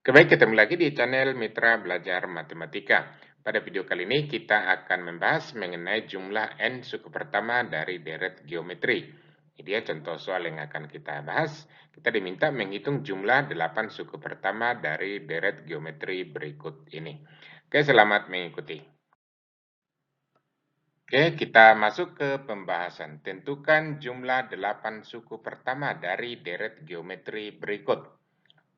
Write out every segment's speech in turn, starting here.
Oke, baik, ketemu lagi di channel Mitra Belajar Matematika. Pada video kali ini kita akan membahas mengenai jumlah n suku pertama dari deret geometri. Ini dia contoh soal yang akan kita bahas. Kita diminta menghitung jumlah 8 suku pertama dari deret geometri berikut ini. Oke, selamat mengikuti. Oke, kita masuk ke pembahasan. Tentukan jumlah 8 suku pertama dari deret geometri berikut.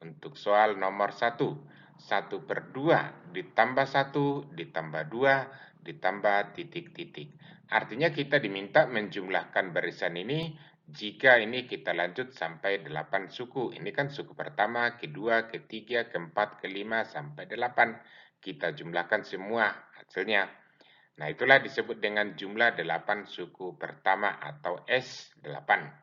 Untuk soal nomor 1, 1/2 ditambah 1 ditambah 2 ditambah titik-titik. Artinya kita diminta menjumlahkan barisan ini jika ini kita lanjut sampai 8 suku. Ini kan suku pertama, kedua, ketiga, keempat, kelima, sampai 8. Kita jumlahkan semua hasilnya. Nah, itulah disebut dengan jumlah 8 suku pertama atau S8.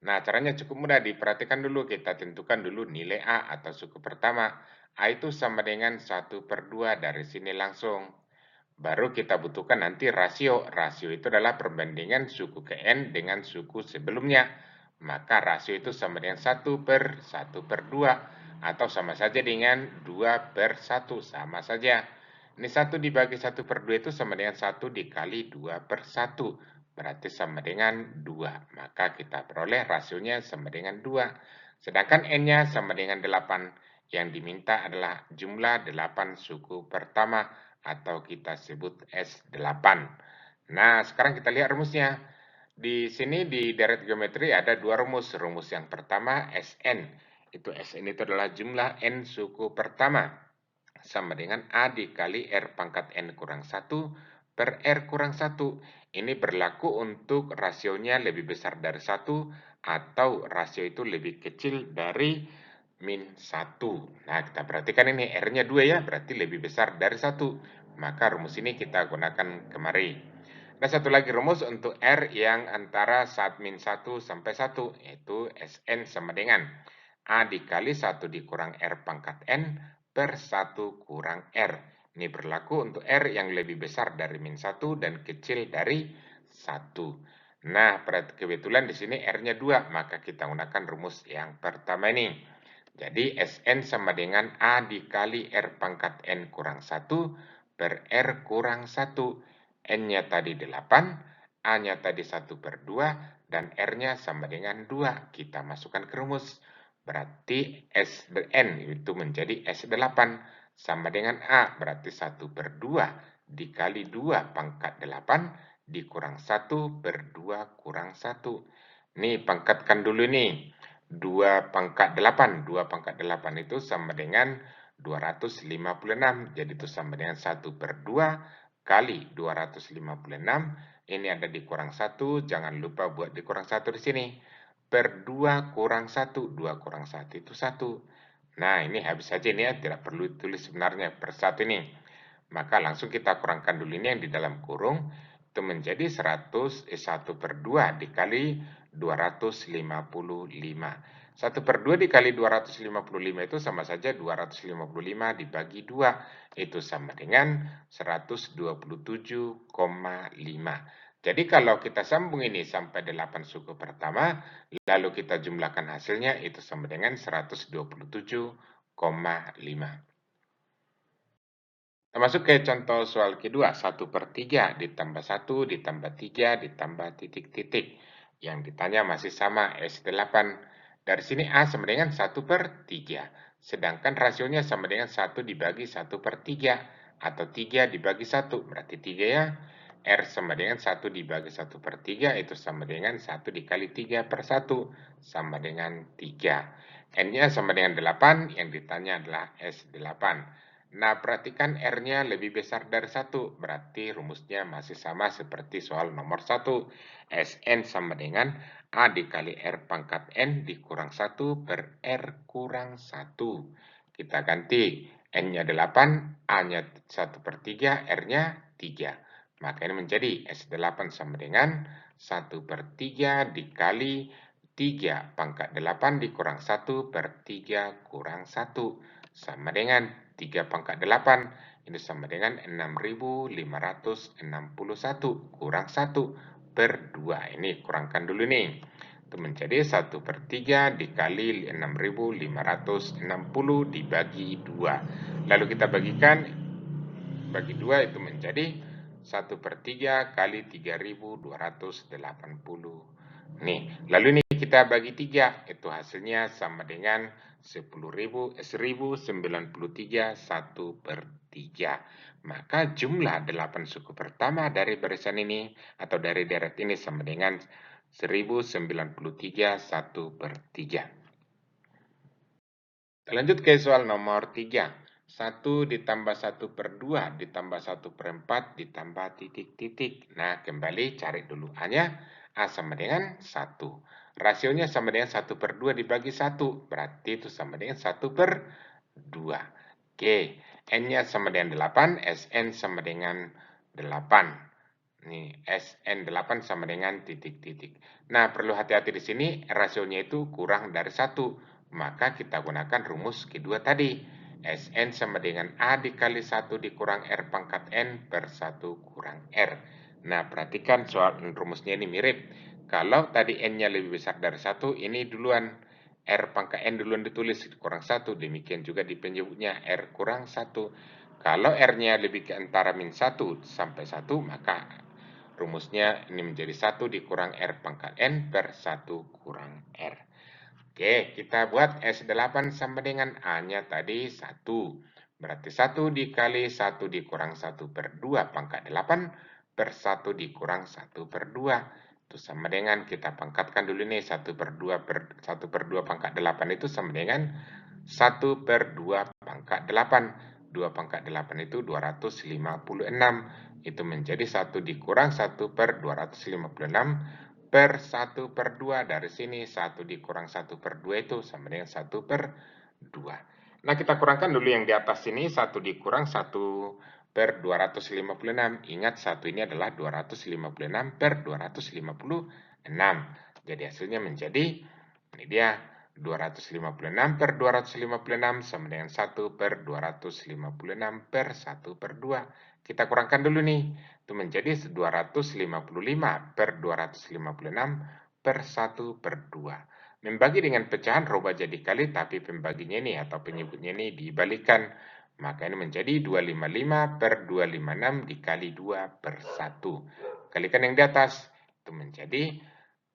Nah, caranya cukup mudah. Diperhatikan dulu, kita tentukan dulu nilai A atau suku pertama. A itu sama dengan 1/2 dari sini langsung. Baru kita butuhkan nanti rasio. Rasio itu adalah perbandingan suku ke N dengan suku sebelumnya. Maka rasio itu sama dengan 1/1/2. Atau sama saja dengan 2/1. Sama saja. Ini 1 dibagi 1/2 itu sama dengan 1 dikali 2/1. Berarti sama dengan 2. Maka kita peroleh rasionya sama dengan 2. Sedangkan N-nya sama dengan 8. Yang diminta adalah jumlah 8 suku pertama atau kita sebut S8. Nah, sekarang kita lihat rumusnya. Di sini di deret geometri ada dua rumus. Rumus yang pertama Sn. Sn itu adalah jumlah N suku pertama sama dengan A dikali R pangkat N kurang 1 per R kurang 1. Ini berlaku untuk rasionya lebih besar dari 1 atau rasio itu lebih kecil dari min 1. Nah, kita perhatikan ini R-nya 2 ya, berarti lebih besar dari 1. Maka rumus ini kita gunakan kemari. Nah, satu lagi rumus untuk R yang antara min 1 sampai 1, yaitu Sn sama dengan A dikali 1 dikurang R pangkat N per 1 kurang R. Ini berlaku untuk R yang lebih besar dari min 1 dan kecil dari 1. Nah, kebetulan di sini R-nya 2, maka kita gunakan rumus yang pertama ini. Jadi, Sn sama dengan A dikali R pangkat N kurang 1 per R kurang 1. N-nya tadi 8, A-nya tadi 1/2, dan R-nya sama dengan 2. Kita masukkan ke rumus. Berarti Sn itu menjadi S8 sama dengan A, berarti 1/2 dikali 2 pangkat 8 dikurang 1/2 kurang 1. Nih, pangkatkan dulu nih. 2 pangkat 8. 2 pangkat 8 itu sama dengan 256. Jadi itu sama dengan 1/2 kali 256. Ini ada dikurang 1. Jangan lupa buat dikurang 1 di sini. Per 2 kurang 1. 2 kurang 1 itu 1. Nah, ini habis saja ini ya. Tidak perlu tulis sebenarnya per 1 ini. Maka langsung kita kurangkan dulu ini yang di dalam kurung. Itu menjadi 1/2 dikali 255. 1/2 dikali 255 itu sama saja 255 dibagi 2. Itu sama dengan 127,5. Jadi kalau kita sambung ini sampai 8 suku pertama, lalu kita jumlahkan hasilnya, itu sama dengan 127,5. Kita masuk ke contoh soal kedua, 1/3 ditambah 1 ditambah 3 ditambah titik-titik. Yang ditanya masih sama, S8. Dari sini A sama dengan 1/3. Sedangkan rasionya sama dengan 1 dibagi 1/3. Atau 3 dibagi 1, berarti 3 ya. R sama dengan 1 dibagi 1/3, itu sama dengan 1 dikali 3/1, sama dengan 3. N-nya sama dengan 8, yang ditanya adalah S8. Nah, perhatikan R-nya lebih besar dari 1, berarti rumusnya masih sama seperti soal nomor 1. Sn sama dengan A dikali R pangkat N dikurang 1 per R kurang 1. Kita ganti, N-nya 8, A-nya 1/3, R-nya 3. Maka ini menjadi S8 sama dengan 1/3 dikali 3 pangkat 8 dikurang 1 per 3 kurang 1. Sama dengan 3 pangkat 8. Ini sama dengan 6.561 kurang 1 per 2. Ini kurangkan dulu nih. Itu menjadi 1/3 dikali 6.560 dibagi 2. Lalu kita bagikan, bagi 2 itu menjadi 1/3 kali 3.280. Nih, lalu ini kita bagi 3, itu hasilnya sama dengan 1093 1/3. Maka jumlah 8 suku pertama dari barisan ini atau dari deret ini sama dengan 1093 1/3. Lanjut ke soal nomor 3. 1 ditambah 1/2 ditambah 1/4 ditambah titik-titik. Nah, kembali cari dulu A-nya. A sama dengan 1. Rasionya sama dengan 1/2 dibagi 1. Berarti itu sama dengan 1/2. Oke, N-nya sama dengan 8. Sn sama dengan 8. Nih, SN8 sama dengan titik-titik. Nah, perlu hati-hati di sini, rasionya itu kurang dari 1. Maka kita gunakan rumus kedua tadi. Sn sama dengan A dikali 1 dikurang R pangkat N per 1 kurang R. Nah, perhatikan soal rumusnya ini mirip. Kalau tadi N-nya lebih besar dari 1, ini duluan. R pangkat N duluan ditulis kurang 1. Demikian juga di penyebutnya R kurang 1. Kalau R-nya lebih ke antara min 1 sampai 1, maka rumusnya ini menjadi 1 dikurang R pangkat N per 1 kurang R. Oke, kita buat S8 sama dengan A-nya tadi 1. Berarti 1 dikali 1 dikurang 1/2 pangkat 8 per 1 dikurang 1/2. Itu sama dengan, kita pangkatkan dulu nih, 1/2 pangkat 8 itu sama dengan 1/2 pangkat 8. 2 pangkat 8 itu 256. Itu menjadi 1 dikurang 1/256 per 1/2. Dari sini 1 dikurang 1/2 itu sama dengan 1/2. Nah, kita kurangkan dulu yang di atas ini, 1 dikurang 1/256. Ingat, 1 ini adalah 256/256. Jadi hasilnya menjadi, ini dia, 256/256 sama dengan 1/256 per 1/2. Kita kurangkan dulu nih, itu menjadi 255/256 per 1/2. Membagi dengan pecahan rubah jadi kali, tapi pembaginya ini atau penyebutnya ini dibalikan. Maka ini menjadi 255/256 dikali 2 per 1. Kalikan yang di atas, itu menjadi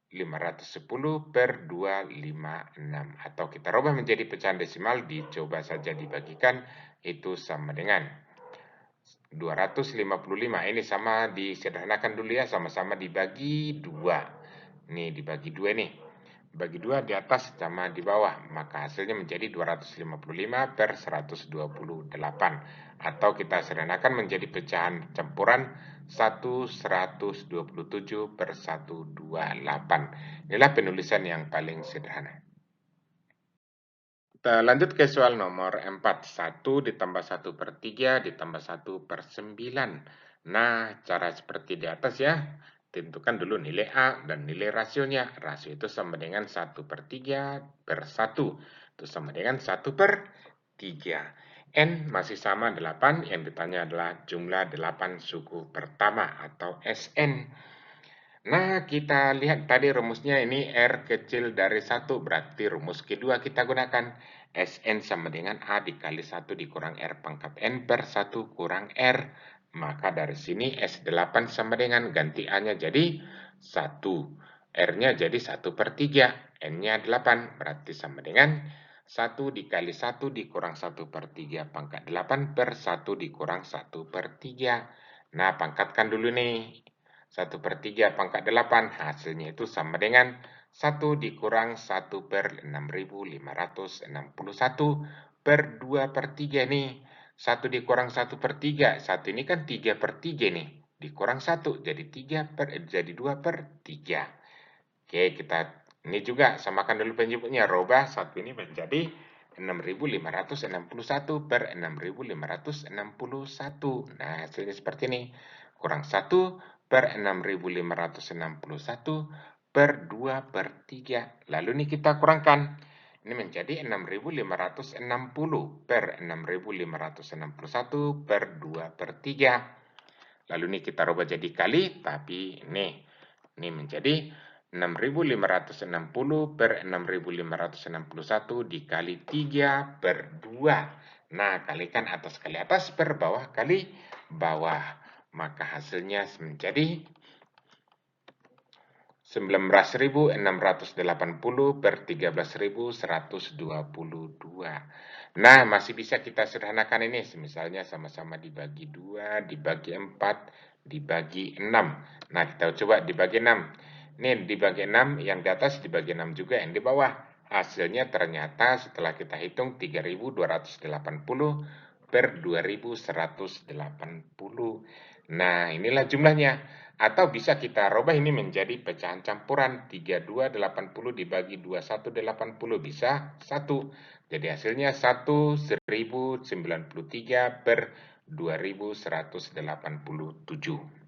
510/256. Atau kita rubah menjadi pecahan desimal, dicoba saja dibagikan, itu sama dengan 255. Ini sama disederhanakan dulu ya, sama-sama dibagi 2. Nih, dibagi 2 nih. Bagi 2 di atas sama di bawah, maka hasilnya menjadi 255/128. Atau kita sederhanakan menjadi pecahan campuran 127/128. Inilah penulisan yang paling sederhana. Kita lanjut ke soal nomor 4. 1 ditambah 1/3 ditambah 1/9. Nah, cara seperti di atas ya. Tentukan dulu nilai A dan nilai rasionya. Rasio itu sama dengan 1/3 per 1. Itu sama dengan 1/3. N masih sama 8. Yang ditanya adalah jumlah 8 suku pertama atau Sn. Nah, kita lihat tadi rumusnya ini R kecil dari 1. Berarti rumus kedua kita gunakan. Sn sama dengan A dikali 1 dikurang R pangkat N per 1 kurang R. Maka dari sini S8 sama dengan, ganti A-nya jadi 1. R-nya jadi 1/3. N-nya 8. Berarti sama dengan 1 dikali 1 dikurang 1/3 pangkat 8 per 1 dikurang 1/3. Nah, pangkatkan dulu nih. 1/3 pangkat 8, hasilnya itu sama dengan 1 dikurang 1/6561 per 2/3 nih. 1 dikurang 1/3, 1 ini kan 3/3 nih. Dikurang 1, jadi 2/3. Oke, kita ini juga samakan dulu penyebutnya. Rubah 1 ini menjadi 6.561 per 6.561. Nah, hasilnya seperti ini. Kurang 1 per 6.561 per 2/3. Lalu ini kita kurangkan. Ini menjadi 6.560 per 6.561 per 2/3. Lalu ini kita rubah jadi kali, tapi ini menjadi 6.560 per 6.561 dikali 3 per 2. Nah, kalikan atas kali atas per bawah kali bawah. Maka hasilnya menjadi 19.680 per 13.122. Nah, masih bisa kita sederhanakan ini. Misalnya sama-sama dibagi 2, dibagi 4, dibagi 6. Nah, kita coba dibagi 6. Ini dibagi 6, yang di atas dibagi 6 juga, yang di bawah. Hasilnya ternyata setelah kita hitung 3.280 per 2.180. Nah, inilah jumlahnya. Atau bisa kita rubah ini menjadi pecahan campuran. 3280 dibagi 2180 bisa 1. Jadi hasilnya 1093 per 2187.